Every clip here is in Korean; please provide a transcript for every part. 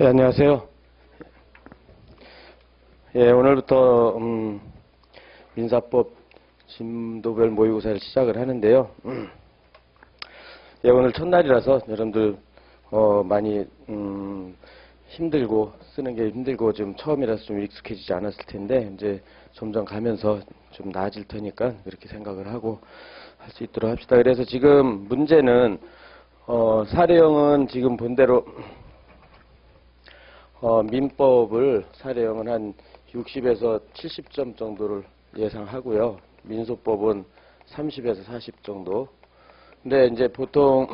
예, 안녕하세요. 예, 오늘부터 민사법 진도별 모의고사를 시작을 하는데요. 예, 오늘 첫날이라서 여러분들 많이 힘들고 쓰는 게 힘들고 좀 처음이라서 좀 익숙해지지 않았을 텐데 이제 점점 가면서 좀 나아질 테니까 그렇게 생각을 하고 할 수 있도록 합시다. 그래서 지금 문제는 사례형은 지금 본대로 민법을 사례형은 한 60에서 70점 정도를 예상하고요. 민소법은 30에서 40 정도. 근데 이제 보통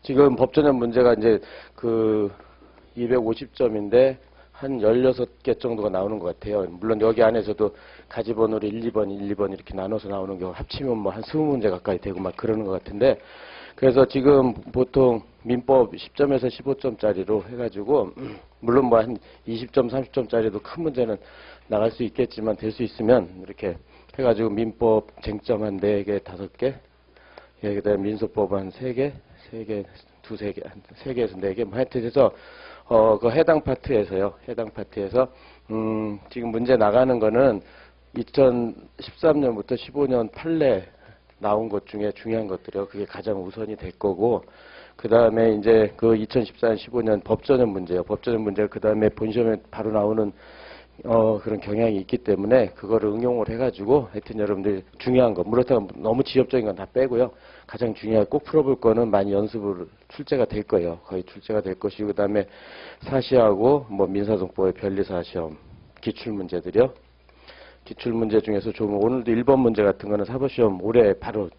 지금 법전형 문제가 이제 그 250점인데 한 16개 정도가 나오는 것 같아요. 물론 여기 안에서도 가지번호를 1, 2번, 1, 2번 이렇게 나눠서 나오는 경우 합치면 뭐 한 20문제 가까이 되고 막 그러는 것 같은데, 그래서 지금 보통 민법 10점에서 15점짜리로 해가지고 물론 뭐 한 20점, 30점짜리도 큰 문제는 나갈 수 있겠지만 될 수 있으면 이렇게 해가지고 민법 쟁점 한 4개, 5개, 예, 그 다음에 민소법 한 3개, 3개, 2-3개, 한 3개에서 4개, 뭐 하여튼 해서 그 해당 파트에서요. 해당 파트에서 지금 문제 나가는 거는 2013년부터 15년 판례 나온 것 중에 중요한 것들이요. 그게 가장 우선이 될 거고, 그 다음에 이제 그 2014년, 15년 법전형 문제요. 법전형 문제가 그 다음에 본시험에 바로 나오는 그런 경향이 있기 때문에 그거를 응용을 해가지고 하여튼 여러분들 중요한 거, 그렇다고 너무 지엽적인 건 다 빼고요. 가장 중요하게 꼭 풀어볼 거는 많이 연습을 출제가 될 거예요. 거의 출제가 될 것이고, 그 다음에 사시하고 뭐 민사송법의 변리사시험, 기출문제들이요. 기출문제 중에서 좀 오늘도 1번 문제 같은 거는 사법시험 올해 바로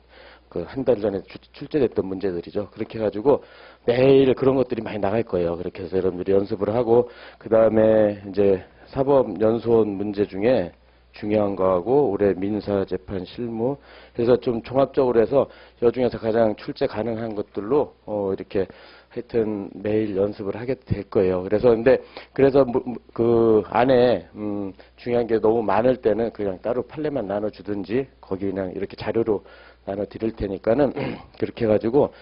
그 한 달 전에 출제됐던 문제들이죠. 그렇게 해가지고 매일 그런 것들이 많이 나갈 거예요. 그렇게 해서 여러분들이 연습을 하고, 그 다음에 이제 사법연수원 문제 중에 중요한 거하고 올해 민사재판 실무, 그래서 좀 종합적으로 해서 여 중에서 가장 출제 가능한 것들로 이렇게 하여튼 매일 연습을 하게 될 거예요. 그래서 그래서 그 안에 중요한 게 너무 많을 때는 그냥 따로 판례만 나눠 주든지 거기 그냥 이렇게 자료로 나눠 드릴 테니까는 그렇게 해가지고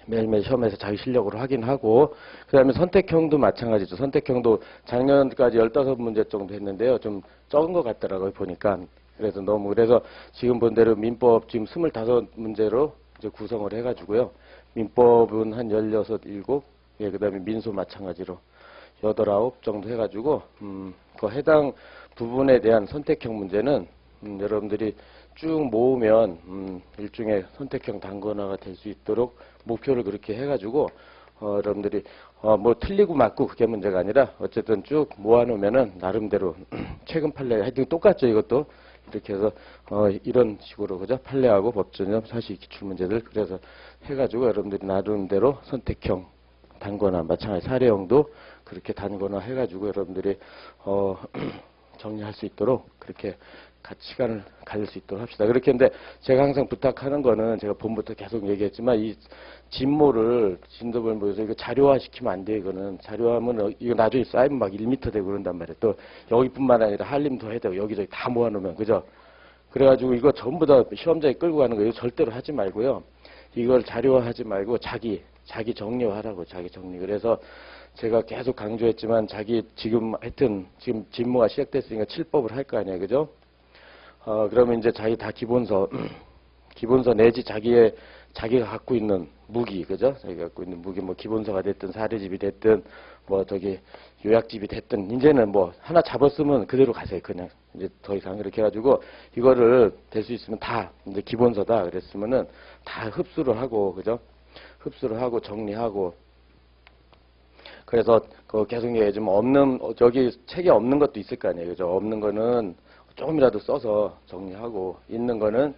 매일매일 시험에서 자기 실력으로 확인하고, 그 다음에 선택형도 마찬가지죠. 선택형도 작년까지 15문제 정도 했는데요. 좀 적은 것 같더라고요, 보니까. 그래서 지금 본 대로 민법 지금 25문제로 이제 구성을 해가지고요. 민법은 한 16, 7, 예, 그 다음에 민소 마찬가지로 8, 9 정도 해가지고, 그 해당 부분에 대한 선택형 문제는, 여러분들이 쭉 모으면, 일종의 선택형 단권화가 될 수 있도록 목표를 그렇게 해가지고, 여러분들이, 뭐 틀리고 맞고 그게 문제가 아니라, 어쨌든 쭉 모아놓으면은, 나름대로, 최근 판례, 하여튼 똑같죠, 이것도. 이렇게 해서, 이런 식으로, 그죠? 판례하고 법전형, 사실 기출문제들, 그래서 해가지고 여러분들이 나름대로 선택형 단권화, 마찬가지 사례형도 그렇게 단권화 해가지고 여러분들이, 정리할 수 있도록 그렇게 같이 시간을 가질 수 있도록 합시다. 그렇게 했는데 제가 항상 부탁하는 거는 제가 봄부터 계속 얘기했지만 이 진모를 진도별 모여서 이거 자료화 시키면 안 돼. 이거는 자료화하면 이거 나중에 쌓이면 막 1m 되고 그런단 말이에요. 또 여기뿐만 아니라 한림도 해야 되고 여기저기 다 모아놓으면, 그죠? 그래가지고 이거 전부 다 시험장에 끌고 가는 거예요. 절대로 하지 말고요. 이걸 자료화하지 말고 자기 정리화하라고, 자기 정리. 그래서 제가 계속 강조했지만 지금 하여튼 지금 진모가 시작됐으니까 칠법을 할 거 아니에요, 그죠? 그러면 이제 자기 다 기본서 내지 자기가 갖고 있는 무기, 그죠? 자기가 갖고 있는 무기, 뭐 기본서가 됐든 사례집이 됐든 뭐 저기 요약집이 됐든, 이제는 뭐 하나 잡았으면 그대로 가세요. 그냥 이제 더 이상 이렇게 해가지고 이거를 될 수 있으면 다 이제 기본서다 그랬으면은 다 흡수를 하고, 그죠? 흡수를 하고 정리하고. 그래서 그 계속 얘기하지만 저기 책에 없는 것도 있을 거 아니에요, 그죠? 없는 거는 조금이라도 써서 정리하고, 있는 거는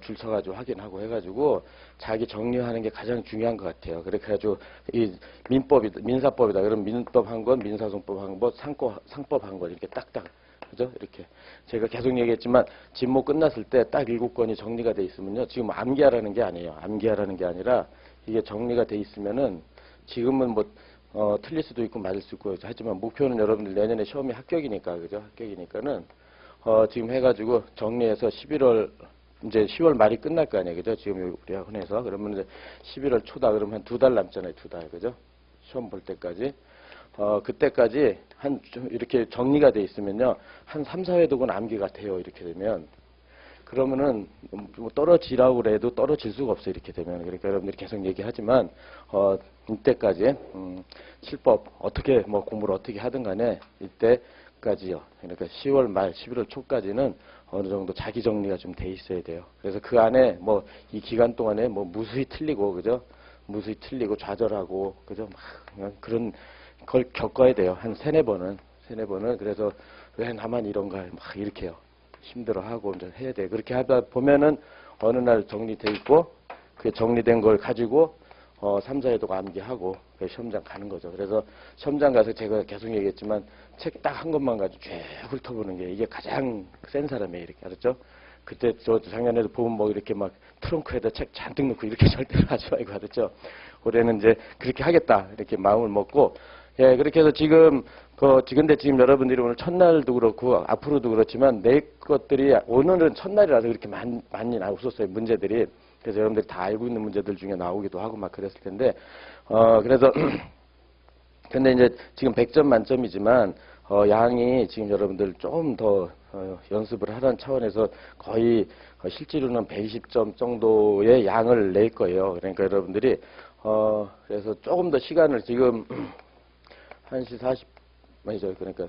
줄 서가지고 확인하고 해가지고 자기 정리하는 게 가장 중요한 것 같아요. 그렇게 해가지고 이 민사법이다. 그럼 민법 한 권, 민사송법 한 권, 상법 한 권 이렇게 딱딱, 그죠? 이렇게 제가 계속 얘기했지만 진모 끝났을 때 딱 7권이 정리가 돼 있으면요. 지금 암기하라는 게 아니에요. 암기하라는 게 아니라 이게 정리가 돼 있으면은 지금은 뭐 틀릴 수도 있고 맞을 수 있고, 하지만 목표는 여러분들 내년에 시험이 합격이니까, 그죠? 합격이니까는 지금 해가지고 정리해서 11월 이제 10월 말이 끝날 거 아니에요, 그죠? 지금 우리 학원에서 그러면 이제 11월 초다. 그러면 한 2달 남잖아요, 2달, 그죠? 시험 볼 때까지. 그때까지 좀 이렇게 정리가 돼 있으면요. 한 3, 4회 두고 암기가 돼요. 이렇게 되면. 그러면은 뭐 떨어지라고 그래도 떨어질 수가 없어요. 이렇게 되면. 그러니까 여러분들이 계속 얘기하지만 이때까지 실법 어떻게 뭐 공부를 어떻게 하든 간에 이때까지요. 그러니까 10월 말 11월 초까지는 어느 정도 자기 정리가 좀 돼 있어야 돼요. 그래서 그 안에 뭐 이 기간 동안에 뭐 무수히 틀리고 그죠? 무수히 틀리고 좌절하고 그죠? 막 그냥 그런 걸 겪어야 돼요. 한 세네 번은. 그래서 왜 나만 이런가 막 이렇게요. 힘들어하고 이제 해야 돼. 그렇게 하다 보면은 어느 날 정리돼 있고 그 정리된 걸 가지고 3, 4회도 암기하고 그 시험장 가는 거죠. 그래서 시험장 가서 제가 계속 얘기했지만 책 딱 한 것만 가지고 쭉 훑어보는 게 이게 가장 센 사람이에요. 이렇게 알았죠? 그때 저 작년에도 보면 뭐 이렇게 막 트렁크에다 책 잔뜩 넣고 이렇게 절대 하지 말고 알았죠? 올해는 이제 그렇게 하겠다 이렇게 마음을 먹고 예 그렇게 해서 지금 근데 지금 여러분들이 오늘 첫날도 그렇고 앞으로도 그렇지만 내 것들이 오늘은 첫날이라서 그렇게 많이 없었어요 문제들이. 그래서 여러분들이 다 알고 있는 문제들 중에 나오기도 하고 막 그랬을 텐데 그래서 근데 이제 지금 100점 만점이지만 양이 지금 여러분들 좀 더 연습을 하라는 차원에서 거의 실제로는 120점 정도의 양을 낼 거예요. 그러니까 여러분들이 그래서 조금 더 시간을 지금 1시 40 아니죠. 그러니까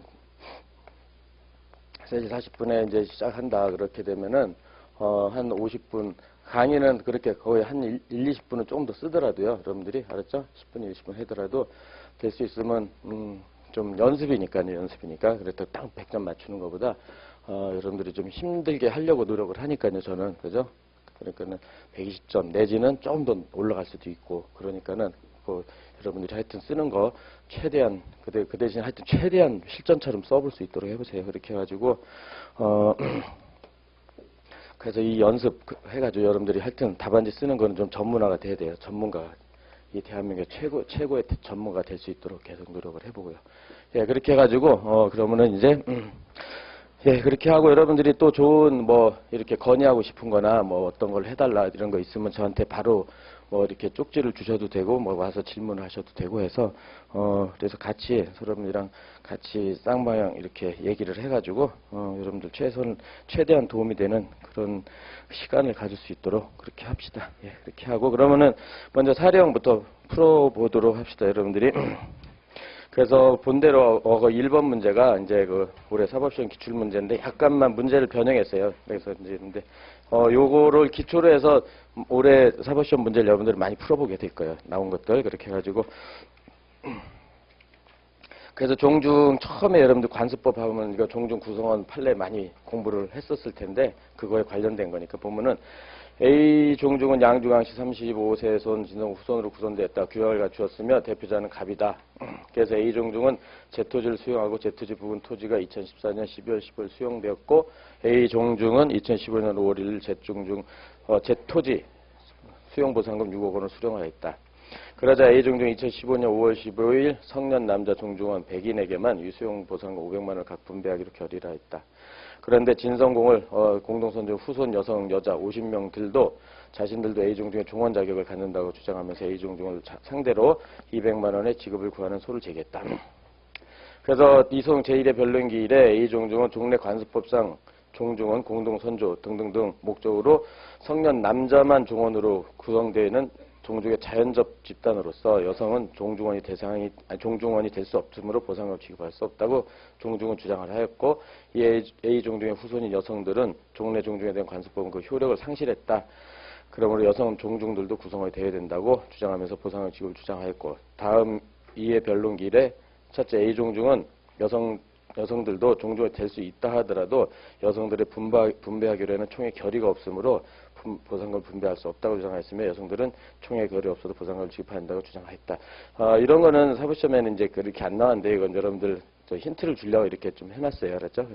3시 40분에 이제 시작한다. 그렇게 되면은 한 50분 강의는 그렇게 거의 한 1, 20분은 조금 더 쓰더라도요. 여러분들이 알았죠? 10분, 20분 하더라도 될 수 있으면 좀 연습이니까 그래도 딱 100점 맞추는 것보다 여러분들이 좀 힘들게 하려고 노력을 하니까요. 저는 그죠? 그러니까는 120점 내지는 좀 더 올라갈 수도 있고 그러니까는 여러분들이 하여튼 쓰는 거 최대한 그 대신 하여튼 최대한 실전처럼 써볼 수 있도록 해보세요. 그렇게 해가지고 그래서 이 연습 해가지고 여러분들이 하여튼 답안지 쓰는 거는 좀 전문화가 돼야 돼요. 전문가. 이 대한민국의 최고의 전문가 될 수 있도록 계속 노력을 해보고요. 예, 그렇게 해가지고, 그러면은 이제, 예, 그렇게 하고 여러분들이 또 좋은 뭐, 이렇게 건의하고 싶은 거나 뭐 어떤 걸 해달라 이런 거 있으면 저한테 바로 뭐 이렇게 쪽지를 주셔도 되고 뭐 와서 질문을 하셔도 되고 해서, 그래서 같이 여러분들이랑 같이 쌍방향 이렇게 얘기를 해가지고, 여러분들 최대한 도움이 되는 그런 시간을 가질 수 있도록 그렇게 합시다. 예, 그렇게 하고 그러면은 먼저 사례형부터 풀어보도록 합시다. 여러분들이. 그래서 본대로 1번 문제가 이제 올해 사법시험 기출 문제인데 약간만 문제를 변형했어요. 그래서 이제 근데 요거를 기초로 해서 올해 사법시험 문제를 여러분들이 많이 풀어보게 될 거예요. 나온 것들 그렇게 해가지고 그래서 종중 처음에 여러분들 관습법 하면 이거 종중 구성원 판례 많이 공부를 했었을 텐데 그거에 관련된 거니까 보면은 A 종중은 양주강씨 35세 손 진성 후손으로 구성되었다. 규약을 갖추었으며 대표자는 갑이다. 그래서 A 종중은 제토지를 수용하고 제토지 부분 토지가 2014년 12월 10일 수용되었고 A 종중은 2015년 5월 1일 제토지 수용보상금 6억 원을 수령하였다. 그러자 A 종중 2015년 5월 15일 성년 남자 종중원 100인에게만 유수용 보상금 500만 원을 각 분배하기로 결의를 하였다. 그런데 진성공을 공동선조 후손 여성 여자 50명들도 자신들도 A종중의 종원 자격을 갖는다고 주장하면서 A종중을 상대로 200만 원의 지급을 구하는 소를 제기했다. 그래서 이송 제1회 변론기일에 A종중은 종래 관습법상 종중원 공동선조 등등등 목적으로 성년 남자만 종원으로 구성되는 종중의 자연적 집단으로서 여성은 종중원이 될 수 없으므로 보상을 지급할 수 없다고 종중은 주장을 하였고 이 A종중의 후손인 여성들은 종래 종중에 대한 관습법은 그 효력을 상실했다. 그러므로 여성 종중들도 구성원이 되어야 된다고 주장하면서 보상을 지급을 주장하였고 다음 이해 변론기일에 첫째 A종중은 여성들도 종중이 될 수 있다 하더라도 여성들의 분배하기로 하는 총회 결의가 없으므로 보상금을 분배할 수 없다고 주장하였으며 여성들은 총회 결의 없어도 보상금을 지급한다고 주장했다. 이런 거는 사법시험에는 이제 그렇게 안 나왔는데 이건 여러분들 힌트를 주려고 이렇게 좀 해놨어요. 알았죠?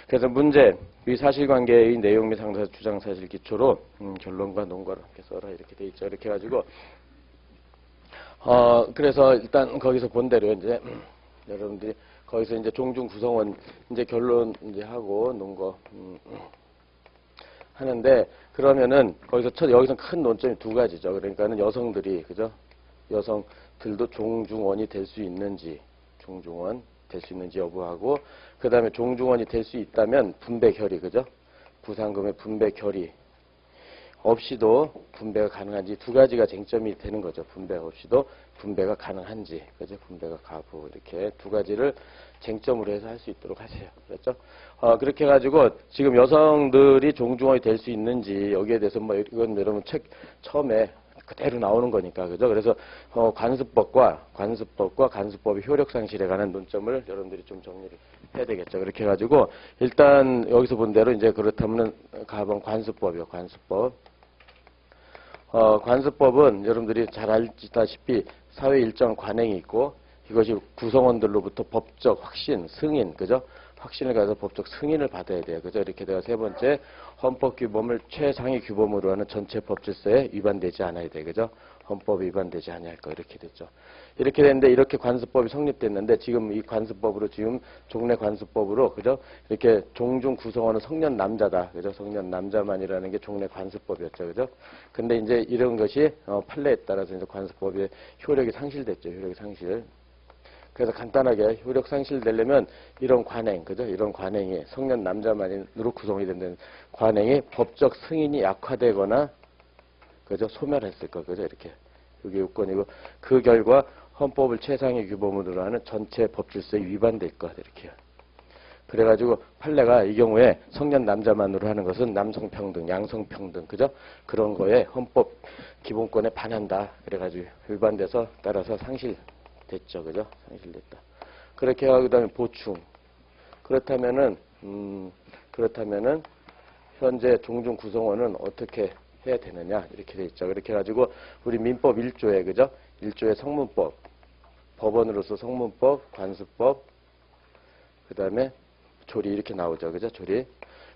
그래서 문제, 위 사실관계의 내용 및 상사 주장 사실 기초로 결론과 논과를 함께 써라 이렇게 돼 있죠. 이렇게 해가지고 그래서 일단 거기서 본 대로 이제 여러분들이 거기서 이제 종중 구성원 이제 결론 이제 하고 논거 하는데 그러면은 거기서 여기서 큰 논점이 두 가지죠. 그러니까는 여성들이 그죠? 들도 종중원이 될 수 있는지, 종중원 될 수 있는지 여부하고, 그 다음에 종중원이 될 수 있다면 분배 결의, 그죠? 부상금의 분배 결의 없이도 분배가 가능한지 두 가지가 쟁점이 되는 거죠. 분배 없이도 분배가 가능한지, 그죠? 분배가 가부 이렇게 두 가지를 쟁점으로 해서 할 수 있도록 하세요. 그렇죠? 그렇게 해가지고 지금 여성들이 종중원이 될 수 있는지 여기에 대해서 뭐 이건 여러분 책 처음에 그대로 나오는 거니까, 그죠? 그래서 관습법과 간수법의 효력 상실에 관한 논점을 여러분들이 좀 정리를 해야 되겠죠. 그렇게 해가지고 일단 여기서 본 대로 이제 그렇다면은 가본 관수법이요. 관수법. 관습법은 여러분들이 잘 알다시피 사회 일정 관행이 있고 이것이 구성원들로부터 법적 확신, 승인, 그죠? 확신을 가져서 법적 승인을 받아야 돼요. 그죠? 이렇게 돼서 세 번째, 헌법 규범을 최상위 규범으로 하는 전체 법 질서에 위반되지 않아야 돼. 그죠? 헌법에 위반되지 않을 거 이렇게 됐죠. 이렇게 됐는데 이렇게 관습법이 성립됐는데 지금 이 관습법으로 지금 종래 관습법으로 그죠? 이렇게 종중 구성원은 성년 남자다. 그죠? 성년 남자만이라는 게 종래 관습법이었죠. 그죠? 근데 이제 이런 것이 판례에 따라서 이제 관습법의 효력이 상실됐죠. 효력이 상실. 그래서 간단하게 효력 상실되려면 이런 관행, 그죠? 이런 관행이 성년 남자만으로 구성이 된다는 관행이 법적 승인이 약화되거나, 그죠? 소멸했을 거, 그죠? 이렇게. 이게 요건이고, 그 결과 헌법을 최상위 규범으로 하는 전체 법 질서에 위반될 것, 이렇게요. 그래가지고 판례가 이 경우에 성년 남자만으로 하는 것은 남성평등, 양성평등, 그죠? 그런 거에 헌법 기본권에 반한다. 그래가지고 위반돼서 따라서 상실됐죠, 그죠? 상실됐다. 그렇게 하고 그다음에 보충. 그렇다면은 현재 종중 구성원은 어떻게 해야 되느냐 이렇게 돼 있죠. 그렇게 해가지고 우리 민법 1조에 그죠? 1조의 성문법, 법원으로서 성문법, 관습법, 그다음에 조리 이렇게 나오죠. 그죠? 조리.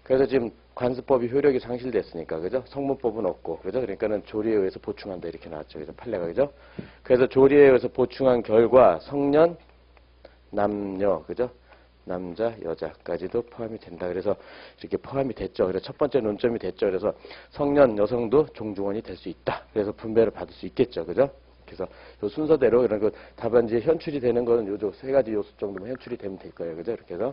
그래서 지금 관습법이 효력이 상실됐으니까 그죠? 성문법은 없고 그죠? 그러니까는 조리에 의해서 보충한다 이렇게 나왔죠. 그죠? 판례가 그죠? 그래서 조리에 의해서 보충한 결과 성년 남녀 그죠? 남자, 여자까지도 포함이 된다. 그래서 이렇게 포함이 됐죠. 그래서 첫 번째 논점이 됐죠. 그래서 성년 여성도 종중원이 될 수 있다. 그래서 분배를 받을 수 있겠죠. 그죠? 그래서 요 순서대로 이런 거 답안지에 현출이 되는 거는 요 세 가지 요소 정도면 현출이 되면 될 거예요. 그죠? 이렇게 해서.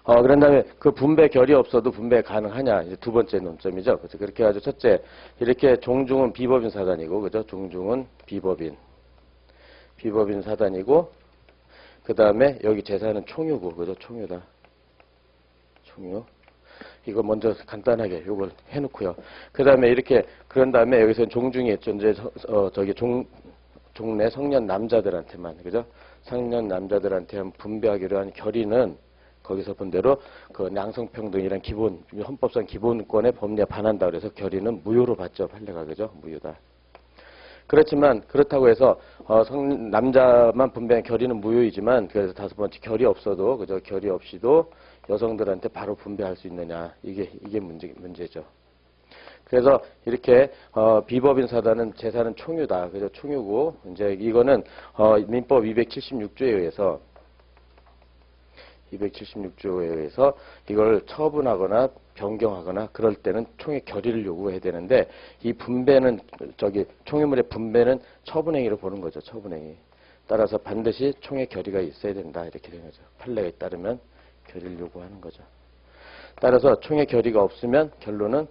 그런 다음에 그 분배 결이 없어도 분배 가능하냐. 이제 두 번째 논점이죠. 그래서 그렇게 해가지고 첫째, 이렇게 종중은 비법인 사단이고, 그죠? 종중은 비법인 사단이고, 그 다음에 여기 재산은 총유고, 그죠? 총유다. 총유. 이거 먼저 간단하게 요걸 해놓고요. 그 다음에 이렇게, 그런 다음에 여기서 종중이 존재, 종내 성년 남자들한테만, 그죠? 성년 남자들한테 한 분배하기로 한 결의는 거기서 본 대로 그 양성평등이란 기본, 헌법상 기본권에 법리에 반한다 그래서 결의는 무효로 받죠. 판례가, 그죠? 무효다. 그렇지만 그렇다고 해서 남자만 분배한 결의는 무효이지만 그래서 다섯 번째 결의 없어도 그저 결의 없이도 여성들한테 바로 분배할 수 있느냐 이게 문제죠. 그래서 이렇게 비법인 사단은 재산은 총유다. 그래서 총유고 이제 이거는 민법 276조에 의해서 이걸 처분하거나 변경하거나 그럴 때는 총의 결의를 요구해야 되는데 이 분배는 총유물의 분배는 처분행위로 보는 거죠. 처분행위. 따라서 반드시 총의 결의가 있어야 된다. 이렇게 되는 거죠. 판례에 따르면 결의를 요구하는 거죠. 따라서 총의 결의가 없으면 결론은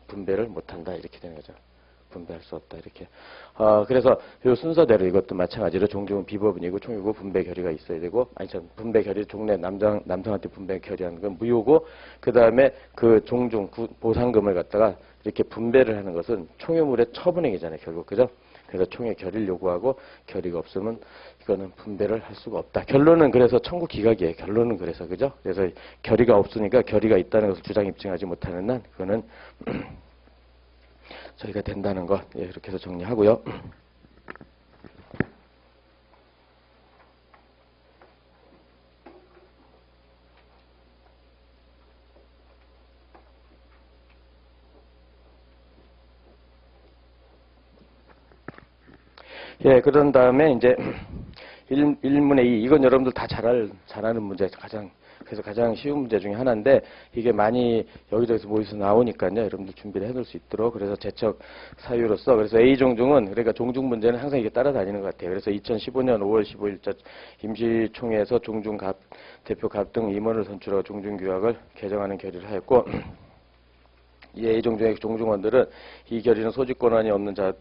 분배를 못한다. 이렇게 되는 거죠. 분배할 수 없다. 이렇게. 그래서 이 순서대로 이것도 마찬가지로 종중은 비법인이고 총유고 분배 결의가 있어야 되고, 분배 결의 종래 남성한테 분배 결의하는 건 무효고, 그 다음에 그 종중 보상금을 갖다가 이렇게 분배를 하는 것은 총유물의 처분행위잖아요. 결국. 그죠? 그래서 총의 결의를 요구하고 결의가 없으면 이거는 분배를 할 수가 없다. 결론은 그래서 청구 기각이에요. 결론은 그래서. 그죠? 그래서 결의가 없으니까 결의가 있다는 것을 주장 입증하지 못하는 한 그거는 저희가 된다는 것, 예, 이렇게 해서 정리하고요. 예, 그런 다음에 이제 1문의 2, 이건 여러분들 다 잘하는 문제, 가장 그래서 가장 쉬운 문제 중에 하나인데 이게 많이 여기저기서 모여서 나오니까요. 여러분들 준비를 해놓을 수 있도록. 그래서 제척 사유로서 그래서 A 종중은 그러니까 종중 문제는 항상 이게 따라다니는 것 같아요. 그래서 2015년 5월 15일자 임시총회에서 종중 대표 갑 등 임원을 선출하고 종중 규약을 개정하는 결의를 하였고 이 A 종중의 종중원들은 이 결의는 소집 권한이 없는 자의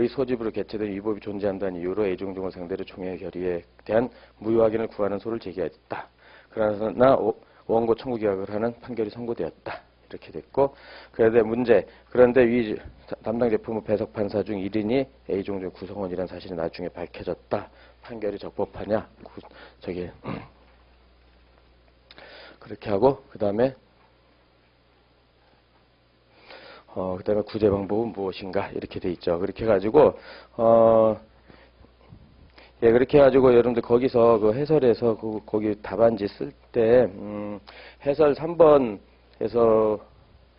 소집으로 개최된 위법이 존재한다는 이유로 A 종중을 상대로 총회 결의에 대한 무효 확인을 구하는 소를 제기했다. 그러나 원고 청구 기각을 하는 판결이 선고되었다. 이렇게 됐고 그런데 위 담당 재판부 배석 판사 중 1인이 A 종중 구성원이라는 사실이 나중에 밝혀졌다. 판결이 적법하냐? 그렇게 하고 그다음에 구제 방법은 무엇인가 이렇게 돼 있죠. 그렇게 해가지고 그렇게 해가지고 여러분들 거기서 그 해설에서 거기 답안지 쓸 때 해설 3번에서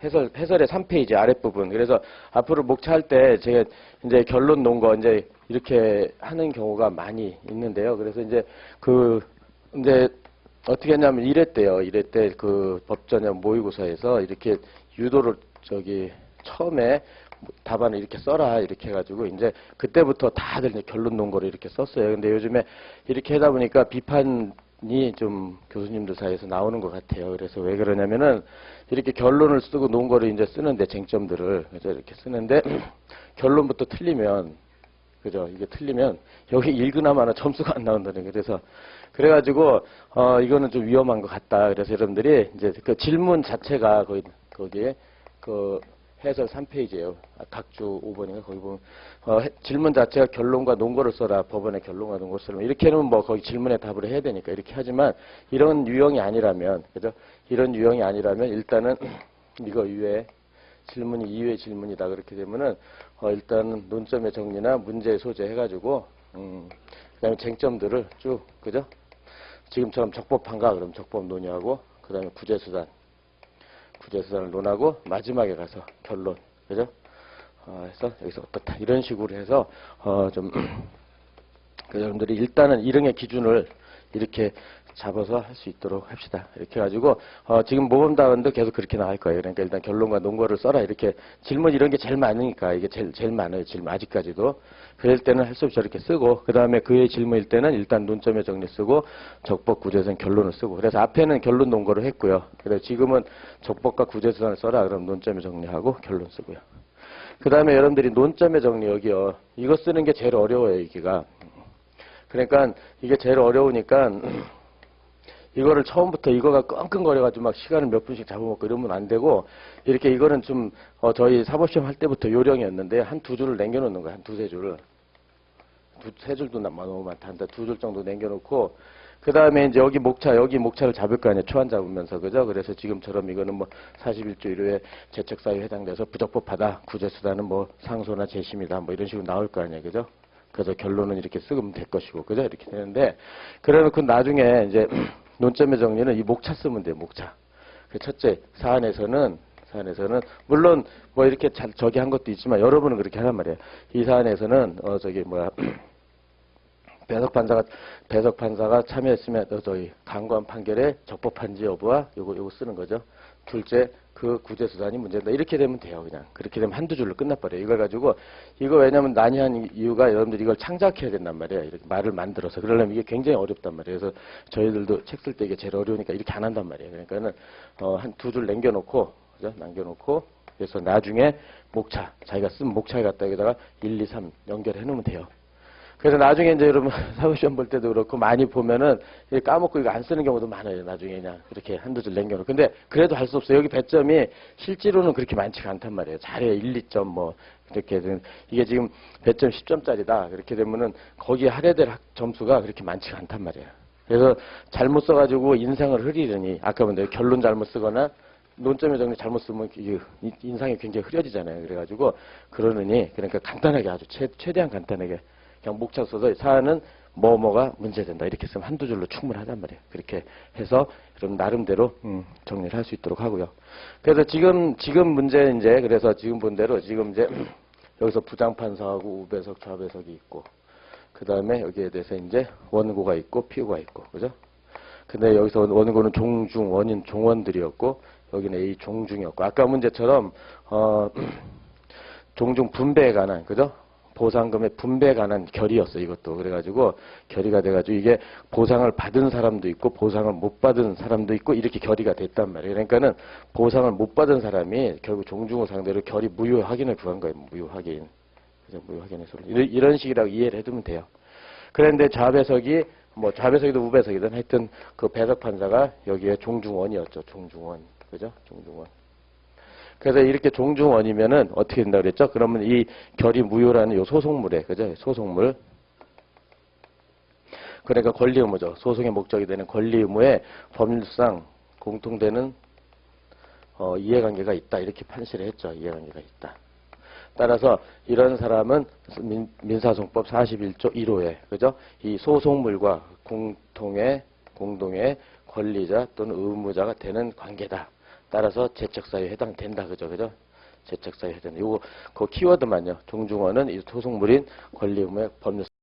해설의 3페이지 아랫부분. 그래서 앞으로 목차할 때 제가 이제 결론 놓은 거 이제 이렇게 하는 경우가 많이 있는데요. 그래서 이제 이제 어떻게 했냐면 이랬대요. 이랬대 그 법전형 모의고사에서 이렇게 유도를 처음에 답안을 이렇게 써라 이렇게 해가지고 이제 그때부터 다들 이제 결론 놓은 거를 이렇게 썼어요. 근데 요즘에 이렇게 하다 보니까 비판이 좀 교수님들 사이에서 나오는 것 같아요. 그래서 왜 그러냐면은 이렇게 결론을 쓰고 놓은 거를 이제 쓰는데 쟁점들을 그래서 이렇게 쓰는데 결론부터 틀리면 그죠? 이게 틀리면 여기 읽으나마나 점수가 안 나온다는 거예요. 그래서 그래가지고 이거는 좀 위험한 것 같다. 그래서 여러분들이 이제 그 질문 자체가 거기에 그 해설 3페이지예요. 각주 5번인가 거기 보면 질문 자체가 결론과 논거를 써라. 법원의 결론과 논거를 써라. 이렇게 하면 뭐 거기 질문에 답을 해야 되니까 이렇게 하지만 이런 유형이 아니라면 그죠? 이런 유형이 아니라면 일단은 이거 이외에 질문이 이외의 질문이다. 그렇게 되면은 일단은 논점의 정리나 문제 소재 해가지고 그다음에 쟁점들을 쭉 그죠? 지금처럼 적법한가 그럼 적법 논의하고 그다음에 구제수단을 논하고 마지막에 가서 결론 그죠? 해서 여기서 어떻다 이런 식으로 해서 여러분들이 일단은 일응의 기준을 이렇게 잡아서 할 수 있도록 합시다. 이렇게 해가지고 지금 모범답안도 계속 그렇게 나갈 거예요. 그러니까 일단 결론과 논거를 써라. 이렇게 질문 이런 게 제일 많으니까 이게 제일 많아요. 질문 아직까지도. 그럴 때는 할 수 없이 저렇게 쓰고 그 다음에 그의 질문일 때는 일단 논점의 정리 쓰고 적법 구제선 결론을 쓰고 그래서 앞에는 결론 논거를 했고요. 그래서 지금은 적법과 구제선을 써라. 그럼 논점의 정리하고 결론 쓰고요. 그 다음에 여러분들이 논점의 정리 여기요. 이거 쓰는 게 제일 어려워요. 여기가. 그러니까 이게 제일 어려우니까 이거를 처음부터 이거가 끙끙거려가지고 막 시간을 몇 분씩 잡아먹고 이러면 안 되고 이렇게 이거는 좀 저희 사법시험 할 때부터 요령이었는데 한 두 줄을 남겨놓는 거예요. 한 두세 줄을. 세 줄도 너무 많다. 한 두 줄 정도 남겨놓고 그 다음에 이제 여기 목차를 잡을 거 아니에요. 초안 잡으면서 그죠? 그래서 지금처럼 이거는 뭐 41조 1호에 제척사유에 해당돼서 부적법하다. 구제수단은 뭐 상소나 재심이다. 뭐 이런 식으로 나올 거 아니에요. 그죠? 그래서 결론은 이렇게 쓰면 될 것이고 그죠? 이렇게 되는데 그래놓고 나중에 이제 논점의 정리는 이 목차 쓰면 돼요. 목차. 그 첫째 사안에서는 물론 뭐 이렇게 저기 한 것도 있지만 여러분은 그렇게 하란 말이에요. 이 사안에서는 배석 판사가 참여했으면 강권 판결에 적법한지 여부와 요거 쓰는 거죠. 둘째 그 구제수단이 문제다. 이렇게 되면 돼요. 그냥 그렇게 되면 한두 줄로 끝나버려요. 이걸 가지고 이거 왜냐면 난이한 이유가 여러분들 이걸 창작해야 된단 말이에요. 이렇게 말을 만들어서 그러려면 이게 굉장히 어렵단 말이에요. 그래서 저희들도 책 쓸 때 이게 제일 어려우니까 이렇게 안 한단 말이에요. 그러니까는 한 두 줄 남겨놓고 그죠? 남겨놓고 그래서 나중에 목차 자기가 쓴 목차에 갖다 여기다가 1, 2, 3 연결해 놓으면 돼요. 그래서 나중에 이제 여러분 사법시험 볼 때도 그렇고 많이 보면은 까먹고 이거 안 쓰는 경우도 많아요. 나중에 그냥 이렇게 한두 줄 남겨놓고. 근데 그래도 할 수 없어요. 여기 배점이 실제로는 그렇게 많지가 않단 말이에요. 잘해요. 1, 2점 뭐 이렇게 이게 지금 배점 10점짜리다. 그렇게 되면은 거기에 할애될 점수가 그렇게 많지가 않단 말이에요. 그래서 잘못 써가지고 인상을 흐리려니 아까 근데 결론 잘못 쓰거나 논점의 정리 잘못 쓰면 인상이 굉장히 흐려지잖아요. 그래가지고 그러느니 그러니까 간단하게 아주 최대한 간단하게 그냥 목차 써서 사안은 뭐가 문제된다. 이렇게 쓰면 한두 줄로 충분하단 말이에요. 그렇게 해서 여러분 나름대로 정리를 할 수 있도록 하고요. 그래서 지금 문제 이제 그래서 지금 본 대로 지금 이제 여기서 부장판사하고 우배석, 좌배석이 있고 그 다음에 여기에 대해서 이제 원고가 있고 피고가 있고 그죠? 근데 여기서 원고는 종중, 원인, 종원들이었고, 여기는 A 종중이었고, 아까 문제처럼, 종중 분배에 관한, 그죠? 보상금의 분배에 관한 결의였어, 이것도. 그래가지고, 결의가 돼가지고, 이게 보상을 받은 사람도 있고, 보상을 못 받은 사람도 있고, 이렇게 결의가 됐단 말이에요. 그러니까는, 보상을 못 받은 사람이 결국 종중을 상대로 결의 무효 확인을 구한 거예요, 무효 확인. 그죠? 무효 확인의 소리. 이런 식이라고 이해를 해두면 돼요. 그런데 좌배석이, 뭐, 좌배석이든 우배석이든 하여튼, 그 배석 판사가 여기에 종중원이었죠, 종중원. 그죠? 종중원. 그래서 이렇게 종중원이면은 어떻게 된다 그랬죠? 그러면 이 결의 무효라는 요 소송물에, 그죠? 소송물. 그러니까 권리 의무죠. 소송의 목적이 되는 권리 의무에 법률상 공통되는 이해관계가 있다. 이렇게 판시를 했죠. 이해관계가 있다. 따라서 이런 사람은 민사소송법 41조 1호에, 그죠? 이 소송물과 공동의 권리자 또는 의무자가 되는 관계다. 따라서 제척사유에 해당된다. 그죠? 그죠? 제척사유에 해당된다. 요거, 그 키워드만요. 종중원은 이 소송물인 권리 의무의 법률